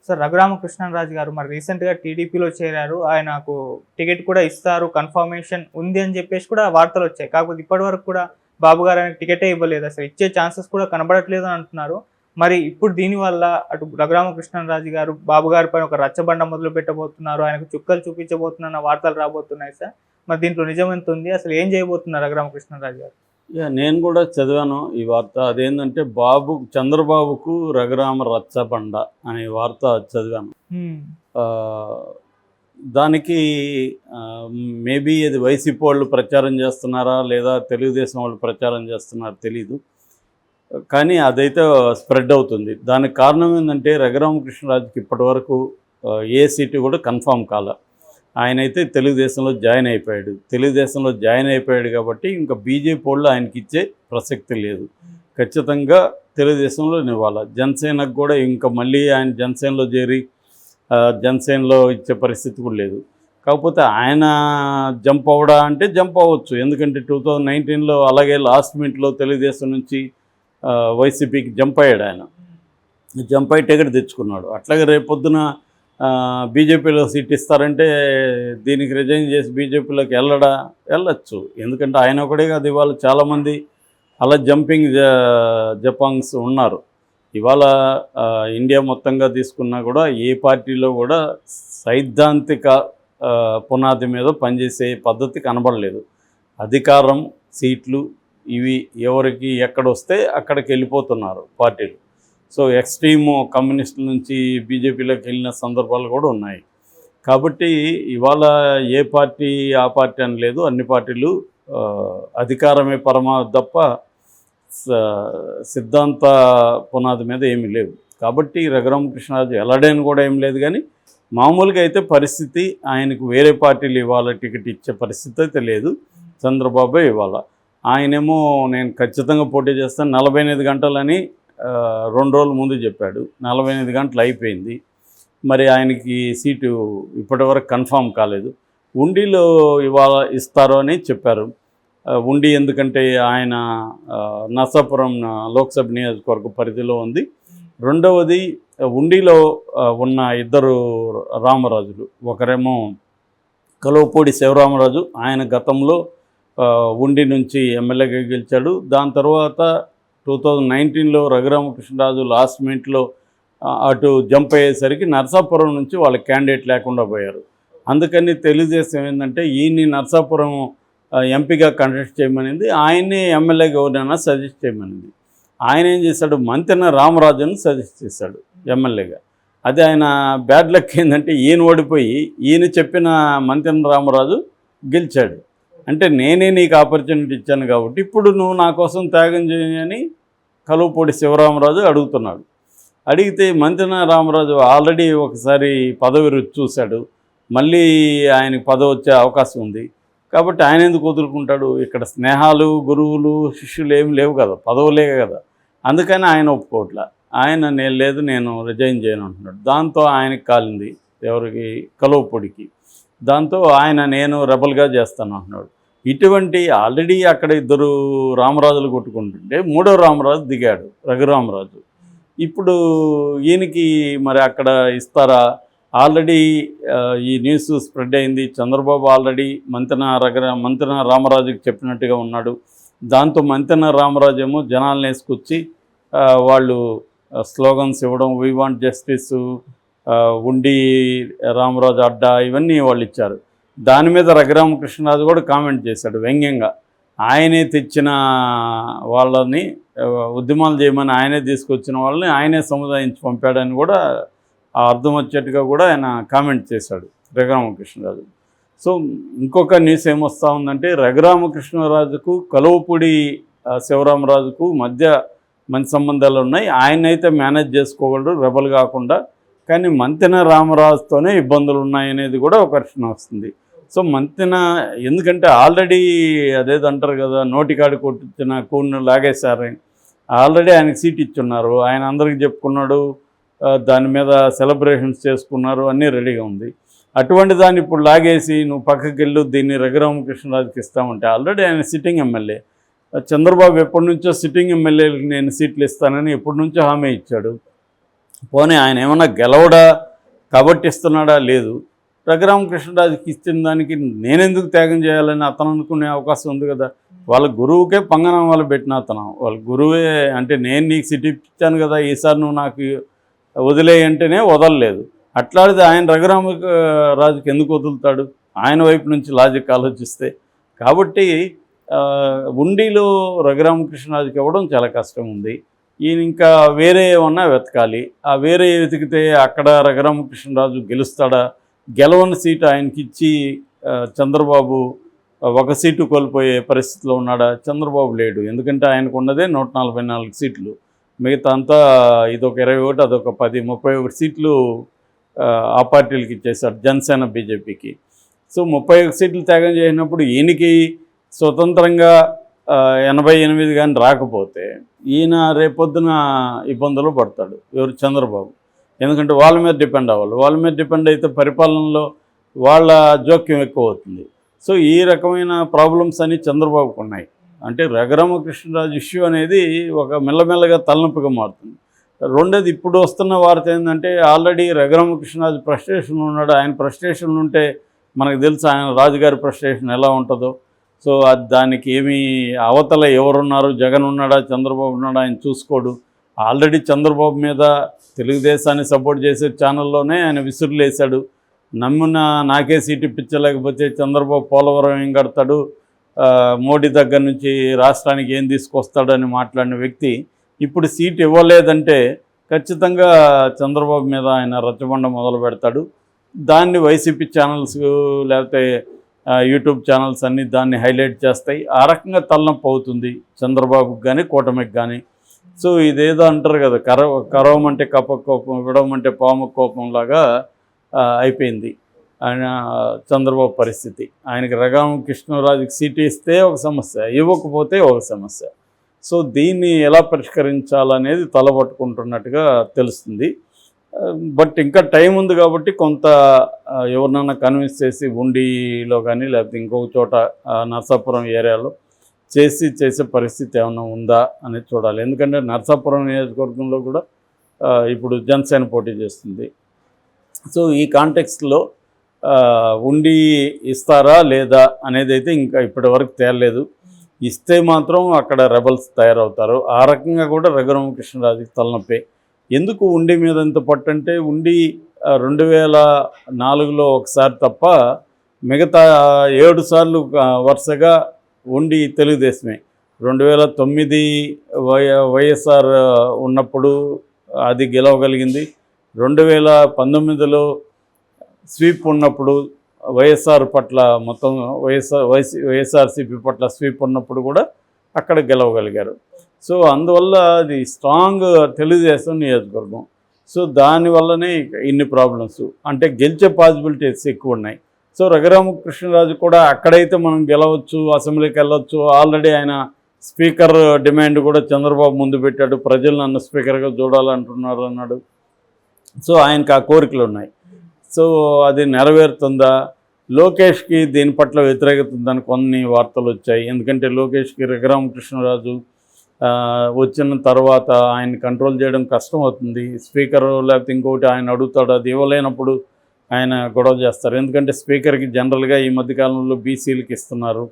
Sir Raghuramakrishnaraju గారు మరి రీసెంట్‌గా టీడీపీలో చేరారు. ఆయనకు టికెట్ కూడా ఇస్తారు, కన్ఫర్మేషన్ ఉంది అని చెప్పేసి కూడా వార్తలొచ్చాయి. కాకపోతే ఇప్పటివరకు కూడా బాబు గారు ఆయనకు టికెటే ఇవ్వలేదు. అసలు ఇచ్చే ఛాన్సెస్ కూడా కనబడట్లేదు అని అంటున్నారు. మరి ఇప్పుడు దీనివల్ల అటు రఘురామకృష్ణరాజు గారు బాబు గారిపైన ఒక రచ్చబండ మొదలు పెట్టబోతున్నారు. ఆయనకు చుక్కలు చూపించబోతున్నారన్న వార్తలు రాబోతున్నాయి సార్. మరి దీంట్లో నిజమెంత ఉంది? అసలు ఏం చేయబోతున్నారు రఘురామకృష్ణరాజు గారు? నేను కూడా చదివాను ఈ వార్త. అదేంటంటే చంద్రబాబుకు రఘురామ రచ్చబండ అనే వార్త చదివాను. దానికి మేబీ అది వైసీపీ వాళ్ళు ప్రచారం చేస్తున్నారా లేదా తెలుగుదేశం వాళ్ళు ప్రచారం చేస్తున్నారా తెలీదు, కానీ అదైతే స్ప్రెడ్ అవుతుంది. దానికి కారణం ఏంటంటే రఘురామకృష్ణరాజుకి ఇప్పటి వరకు ఏ సీటు కూడా కన్ఫామ్ కాలే. ఆయనైతే తెలుగుదేశంలో జాయిన్ అయిపోయాడు కాబట్టి ఇంకా బీజేపీ వాళ్ళు ఆయనకి ఇచ్చే ప్రసక్తి లేదు. ఖచ్చితంగా తెలుగుదేశంలో ఇవ్వాలి. జనసేనకు కూడా ఇంకా మళ్ళీ ఆయన జనసేనలో చేరి జనసేనలో ఇచ్చే పరిస్థితి కూడా లేదు. కాకపోతే ఆయన జంప్ అవడా అంటే జంప్ అవ్వచ్చు. ఎందుకంటే 2019లో అలాగే లాస్ట్ మినిట్లో తెలుగుదేశం నుంచి వైసీపీకి జంప్ అయ్యాడు. ఆయన జంప్ అయ్యి టికెట్ తెచ్చుకున్నాడు. అట్లాగే రేపొద్దున బీజేపీలో సీట్ ఇస్తారంటే దీనికి రిజైన్ చేసి బీజేపీలోకి వెళ్ళచ్చు. ఎందుకంటే ఆయన ఒకటే కాదు, ఇవాళ చాలామంది అలా జపాంగ్స్ ఉన్నారు. ఇవాళ ఇండియా మొత్తంగా తీసుకున్నా కూడా ఏ పార్టీలో కూడా సైద్ధాంతిక పునాది మీద పనిచేసే పద్ధతి కనబడలేదు. అధికారం, సీట్లు ఇవి ఎవరికి ఎక్కడొస్తే అక్కడికి వెళ్ళిపోతున్నారు పార్టీలు. సో ఎక్స్ట్రీమ్ కమ్యూనిస్టుల నుంచి బీజేపీలోకి వెళ్ళిన సందర్భాలు కూడా ఉన్నాయి. కాబట్టి ఇవాళ ఏ పార్టీ ఆ పార్టీ అని లేదు, అన్ని పార్టీలు అధికారమే పరమావధి తప్ప సిద్ధాంత పునాది మీద ఏమీ లేవు. కాబట్టి రఘురామకృష్ణరాజు ఎలాడని కూడా ఏం లేదు. కానీ మామూలుగా అయితే పరిస్థితి ఆయనకు వేరే పార్టీలు ఇవాళ టికెట్ ఇచ్చే పరిస్థితి అయితే లేదు. చంద్రబాబే ఇవాళ. ఆయనేమో నేను ఖచ్చితంగా పోటీ చేస్తాను 48 గంటలని 2 రోజుల ముందు చెప్పాడు. 48 గంటలు అయిపోయింది. మరి ఆయనకి సీటు ఇప్పటివరకు కన్ఫామ్ కాలేదు. ఉండిలో ఇవాళ ఇస్తారు అని చెప్పారు. ఉండి ఎందుకంటే ఆయన నర్సాపురం లోక్సభ నియోజకవర్గ పరిధిలో ఉంది. రెండవది ఉండిలో ఉన్న ఇద్దరు రామరాజులు, ఒకరేమో కలువపూడి శివరామరాజు, ఆయన గతంలో ఉండి నుంచి ఎమ్మెల్యేగా గెలిచాడు. దాని తర్వాత 2019లో రఘురామకృష్ణరాజు లాస్ట్ మినిట్లో అటు జంప్ అయ్యేసరికి నర్సాపురం నుంచి వాళ్ళ క్యాండిడేట్ లేకుండా పోయారు. అందుకని తెలుగుదేశం ఏంటంటే ఈయన్ని నర్సాపురం ఎంపీగా కంటెస్ట్ చేయమనింది, ఆయన్ని ఎమ్మెల్యేగా ఎవరైనా సజెస్ట్ చేయమనింది. ఆయన ఏం చేశాడు, మంతెన రామరాజును సజెస్ట్ చేశాడు ఎమ్మెల్యేగా. అది ఆయన బ్యాడ్ లక్ ఏంటంటే ఈయన ఓడిపోయి ఈయన చెప్పిన మంతెన రామరాజు గెలిచాడు. అంటే నేనే నీకు ఆపర్చునిటీ ఇచ్చాను కాబట్టి ఇప్పుడు నువ్వు నా కోసం త్యాగం చేయని కలువపూడి శివరామరాజు అడుగుతున్నాడు. అడిగితే మంతెన రామరాజు ఆల్రెడీ ఒకసారి పదవి రుచి చూశాడు, మళ్ళీ ఆయనకు పదవి వచ్చే అవకాశం ఉంది. కాబట్టి ఆయన ఎందుకు వదులుకుంటాడు? ఇక్కడ స్నేహాలు, గురువులు, శిష్యులు ఏమి లేవు కదా, పదవులే కదా. అందుకని ఆయన ఒప్పుకోవట్లే. నేను రిజైన్ చేయను అంటున్నాడు. దాంతో ఆయనకి కాలింది, ఎవరికి? కలువపూడికి. దాంతో ఆయన నేను రెబల్గా చేస్తాను అంటున్నాడు. ఇటువంటి ఆల్రెడీ అక్కడ ఇద్దరు రామరాజులు కొట్టుకుంటుంటే మూడో రామరాజు దిగాడు, రఘురామరాజు. ఇప్పుడు ఈయనకి మరి అక్కడ ఇస్తారా? ఆల్రెడీ ఈ న్యూస్ స్ప్రెడ్ అయింది. చంద్రబాబు ఆల్రెడీ మంతెన రామరాజుకి చెప్పినట్టుగా ఉన్నాడు. దాంతో మంతెన రామరాజు ఏమో జనాలను వేసుకొచ్చి వాళ్ళు స్లోగన్స్ ఇవ్వడం, వీ వాంట్ జస్టిస్, ఉండి రామరాజు అడ్డా, ఇవన్నీ వాళ్ళు ఇచ్చారు. దాని మీద రఘురామకృష్ణరాజు కూడా కామెంట్ చేశాడు వ్యంగ్యంగా. ఆయనే తెచ్చిన వాళ్ళని ఉద్యమాలు చేయమని ఆయనే తీసుకొచ్చిన వాళ్ళని ఆయనే సముదాయించి పంపాడని కూడా అర్థం వచ్చేట్టుగా కూడా ఆయన కామెంట్ చేశాడు రఘురామకృష్ణరాజు. సో ఇంకొక న్యూస్ ఏమొస్తూ ఉందంటే రఘురామకృష్ణరాజుకు కలువపూడి శివరామరాజుకు మధ్య మంచి సంబంధాలు ఉన్నాయి. ఆయన అయితే మేనేజ్ చేసుకోగలడు రెబల్ కాకుండా. కానీ మంతెన రామరాజుతోనే ఇబ్బందులు ఉన్నాయనేది కూడా ఒక ప్రశ్న వస్తుంది. సో మంతెన ఎందుకంటే ఆల్రెడీ అదేదో అంటారు కదా, నోటికాడి కొట్టించిన కూను లాగేశారు. ఆల్రెడీ ఆయనకి సీట్ ఇచ్చున్నారు, ఆయన అందరికీ చెప్పుకున్నాడు, దాని మీద సెలబ్రేషన్స్ చేసుకున్నారు, అన్నీ రెడీగా ఉంది. అటువంటి దాన్ని ఇప్పుడు లాగేసి నువ్వు పక్కకి వెళ్ళు, దీన్ని రఘురామకృష్ణరాజుకి ఇస్తామంటే ఆల్రెడీ ఆయన సిట్టింగ్ ఎమ్మెల్యే. చంద్రబాబు ఎప్పటి నుంచో సిట్టింగ్ ఎమ్మెల్యేలకు నేను సీట్లు ఇస్తానని ఎప్పటి నుంచో హామీ ఇచ్చాడు. పోనీ ఆయన ఏమన్నా గెలవడా కాబట్టి ఇస్తున్నాడా? లేదు. రఘురామకృష్ణరాజుకి ఇచ్చిన దానికి నేనెందుకు త్యాగం చేయాలని అతను అనుకునే అవకాశం ఉంది కదా. వాళ్ళ గురువుకే పంగనామాలు పెట్టిన అతను, వాళ్ళ గురువే అంటే నేను నీకు సీట్ ఇప్పించాను కదా, ఈసారి నువ్వు నాకు వదిలేయంటేనే వదలలేదు. అట్లాడితే ఆయన రఘురామరాజుకి ఎందుకు వదులుతాడు? ఆయన వైపు నుంచి లాజిక్ ఆలోచిస్తే. కాబట్టి ఉండిలో రఘురామకృష్ణరాజుకి ఇవ్వడం చాలా కష్టం ఉంది. ఈయన ఇంకా వేరే ఏమన్నా వెతకాలి. ఆ వేరే వెతికితే అక్కడ రఘురామకృష్ణరాజు గెలుస్తాడా? గెలవని సీటు ఆయనకి ఇచ్చి చంద్రబాబు ఒక సీటు కోల్పోయే పరిస్థితిలో ఉన్నాడా? చంద్రబాబు లేడు. ఎందుకంటే ఆయనకు ఉన్నదే 144 సీట్లు. మిగతా అంతా ఇదొక 21, అదొక 10, 31 సీట్లు ఆ పార్టీలకి ఇచ్చేశాడు, జనసేన బీజేపీకి. సో 31 సీట్లు త్యాగం చేసినప్పుడు ఈయనకి స్వతంత్రంగా 88 కానీ రాకపోతే ఈయన రేపొద్దున ఇబ్బందులు పడతాడు. ఎవరు? చంద్రబాబు. ఎందుకంటే వాళ్ళ మీద డిపెండ్ అవ్వాలి. వాళ్ళ మీద డిపెండ్ అయితే పరిపాలనలో వాళ్ళ జోక్యం ఎక్కువ అవుతుంది. సో ఈ రకమైన ప్రాబ్లమ్స్ అన్నీ చంద్రబాబుకు ఉన్నాయి. అంటే రఘురామకృష్ణరాజు ఇష్యూ అనేది ఒక మెల్లమెల్లగా తలనొప్పిగా మారుతుంది. రెండోది, ఇప్పుడు వస్తున్న వార్త ఏంటంటే ఆల్రెడీ రఘురామకృష్ణరాజు ఫ్రస్ట్రేషన్లో ఉన్నాడు. ఆయన ఫ్రస్ట్రేషన్లు ఉంటే మనకు తెలుసు ఆయన రాజుగారి ఫ్రస్ట్రేషన్ ఎలా ఉంటుందో. సో దానికి ఏమీ అవతల ఎవరున్నారు, జగన్ ఉన్నాడా, చంద్రబాబు ఉన్నాడా, ఆయన చూసుకోడు. ఆల్రెడీ చంద్రబాబు మీద తెలుగుదేశాన్ని సపోర్ట్ చేసే ఛానల్లోనే ఆయన విసురులేశాడు. నమ్మున నాకే సీటు ఇప్పించలేకపోతే చంద్రబాబు పోలవరం ఏం కడతాడు, మోడీ దగ్గర నుంచి రాష్ట్రానికి ఏం తీసుకొస్తాడని మాట్లాడిన వ్యక్తి ఇప్పుడు సీటు ఇవ్వలేదంటే ఖచ్చితంగా చంద్రబాబు మీద ఆయన రచ్చబండ మొదలు పెడతాడు. దాన్ని వైసీపీ ఛానల్స్ లేకపోతే యూట్యూబ్ ఛానల్స్ అన్నీ దాన్ని హైలైట్ చేస్తాయి. ఆ రకంగా తలనొప్పి అవుతుంది చంద్రబాబుకి కానీ కూటమికి కానీ. సో ఇదేదో అంటారు కదా, కరవమంటే కప్ప కోపం, విడవమంటే పాము కోపం లాగా అయిపోయింది ఆయన చంద్రబాబు పరిస్థితి. ఆయనకి రఘురామకృష్ణరాజుకి సీటు ఇస్తే ఒక సమస్య, ఇవ్వకపోతే ఒక సమస్య. సో దీన్ని ఎలా పరిష్కరించాలనేది తలపట్టుకుంటున్నట్టుగా తెలుస్తుంది. బట్ ఇంకా టైం ఉంది కాబట్టి కొంత ఎవరినైనా కన్విన్స్ చేసి ఉండిలో కానీ లేకపోతే ఇంకొక చోట నర్సాపురం ఏరియాలో చేసే పరిస్థితి ఏమైనా ఉందా అనేది చూడాలి. ఎందుకంటే నర్సాపురం నియోజకవర్గంలో కూడా ఇప్పుడు జనసేన పోటీ చేస్తుంది. సో ఈ కాంటెక్స్ట్లో ఉండి ఇస్తారా లేదా అనేది అయితే ఇంకా ఇప్పటివరకు తేలలేదు. ఇస్తే మాత్రం అక్కడ రెబల్స్ తయారవుతారు. ఆ రకంగా కూడా రఘురామకృష్ణరాజుకి తలనొప్పే. ఎందుకు ఉండి మీద ఎంత పట్టు అంటే ఉండి 2004లో ఒకసారి తప్ప మిగతా 7 సార్లు వరుసగా ఉండి తెలుగుదేశమే. 2009 వైఎస్ఆర్ ఉన్నప్పుడు అది గెలవగలిగింది. 2019లో స్వీప్ ఉన్నప్పుడు వైఎస్ఆర్ పట్ల మొత్తం వైఎస్ఆర్సీపీ పట్ల స్వీప్ ఉన్నప్పుడు కూడా అక్కడ గెలవగలిగారు. సో అందువల్ల అది స్ట్రాంగ్ తెలుగుదేశం నియోజకవర్గం. సో దానివల్లనే ఇన్ని ప్రాబ్లమ్స్, అంటే గెలిచే పాసిబిలిటీస్ ఎక్కువ ఉన్నాయి. సో రఘురామకృష్ణరాజు కూడా అక్కడైతే మనం గెలవచ్చు, అసెంబ్లీకి వెళ్ళవచ్చు. ఆల్రెడీ ఆయన స్పీకర్ డిమాండ్ కూడా చంద్రబాబు ముందు పెట్టాడు. ప్రజలు నన్ను స్పీకర్గా చూడాలంటున్నారు అన్నాడు. సో ఆయనకు ఆ కోరికలు ఉన్నాయి. సో అది నెరవేరుతుందా? లోకేష్కి దీని పట్ల వ్యతిరేకత ఉందని కొన్ని వార్తలు వచ్చాయి. ఎందుకంటే లోకేష్కి రఘురామకృష్ణరాజు వచ్చిన తర్వాత ఆయన్ని కంట్రోల్ చేయడం కష్టం అవుతుంది. స్పీకర్ లేకపోతే ఇంకొకటి ఆయన అడుగుతాడు, అది ఇవ్వలేనప్పుడు ఆయన గొడవ చేస్తారు. ఎందుకంటే స్పీకర్కి జనరల్గా ఈ మధ్యకాలంలో బీసీలకి ఇస్తున్నారు.